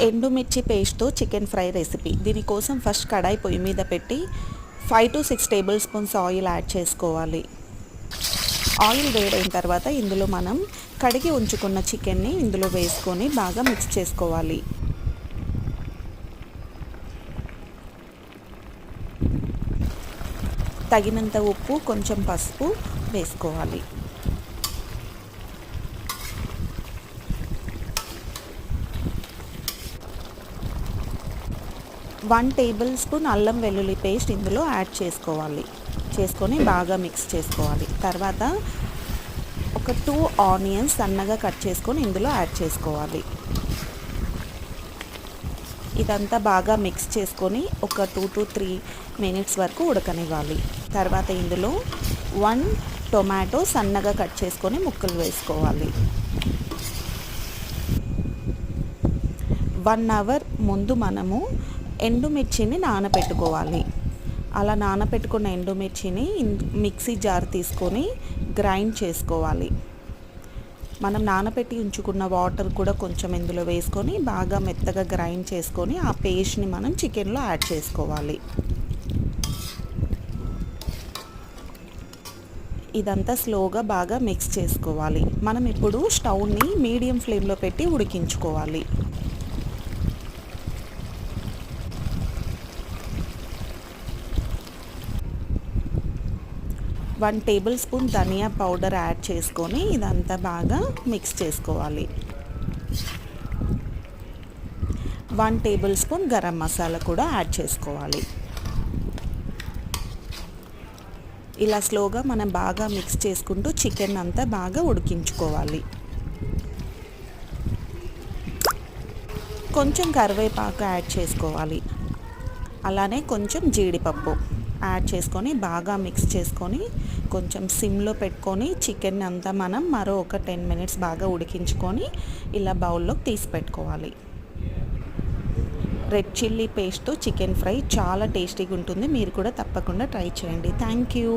ఎండుమిర్చి పేస్ట్తో chicken fry recipe. దీనికోసం first కడాయి పొయ్యి మీద పెట్టి 5 to 6 table spoons oil add చేసుకోవాలి. ఆయిల్ వేడైన తర్వాత ఇందులో మనం కడిగి ఉంచుకున్న చికెన్ని ఇందులో వేసుకొని బాగా మిక్స్ చేసుకోవాలి. తగినంత ఉప్పు, కొంచెం పసుపు వేసుకోవాలి. 1 టేబుల్ స్పూన్ అల్లం వెల్లుల్లి పేస్ట్ ఇందులో యాడ్ చేసుకొని బాగా మిక్స్ చేసుకోవాలి. తర్వాత ఒక 2 ఆనియన్స్ సన్నగా కట్ చేసుకొని ఇందులో యాడ్ చేసుకోవాలి. ఇదంతా బాగా మిక్స్ చేసుకొని ఒక 2 to 3 మినిట్స్ వరకు ఉడకనివ్వాలి. తర్వాత ఇందులో 1 టొమాటో సన్నగా కట్ చేసుకొని ముక్కలు వేసుకోవాలి. 1 అవర్ ముందు మనము ఎండుమిర్చిని నానబెట్టుకోవాలి. అలా నానబెట్టుకున్న ఎండుమిర్చిని మిక్సీ జార్ తీసుకొని గ్రైండ్ చేసుకోవాలి. మనం నానబెట్టి ఉంచుకున్న వాటర్ కూడా కొంచెం ఇందులో వేసుకొని బాగా మెత్తగా గ్రైండ్ చేసుకొని ఆ పేస్ట్ని మనం చికెన్లో యాడ్ చేసుకోవాలి. ఇదంతా స్లోగా బాగా మిక్స్ చేసుకోవాలి. మనం ఇప్పుడు స్టవ్ని మీడియం ఫ్లేమ్లో పెట్టి ఉడికించుకోవాలి. 1 టేబుల్ స్పూన్ ధనియా పౌడర్ యాడ్ చేసుకొని ఇదంతా బాగా మిక్స్ చేసుకోవాలి. 1 టేబుల్ స్పూన్ గరం మసాలా కూడా యాడ్ చేసుకోవాలి. ఇలా స్లోగా మనం బాగా మిక్స్ చేసుకుంటూ చికెన్ అంతా బాగా ఉడికించుకోవాలి. కొంచెం కరివేపాకు యాడ్ చేసుకోవాలి. అలానే కొంచెం జీడిపప్పు యాడ్ చేసుకొని బాగా మిక్స్ చేసుకొని కొంచెం సిమ్లో పెట్టుకొని చికెన్ అంతా మనం మరో ఒక 10 మినిట్స్ బాగా ఉడికించుకొని ఇలా బౌల్లోకి తీసి పెట్టుకోవాలి. రెడ్ చిల్లీ పేస్ట్తో చికెన్ ఫ్రై చాలా టేస్టీగా ఉంటుంది. మీరు కూడా తప్పకుండా ట్రై చేయండి. Thank you.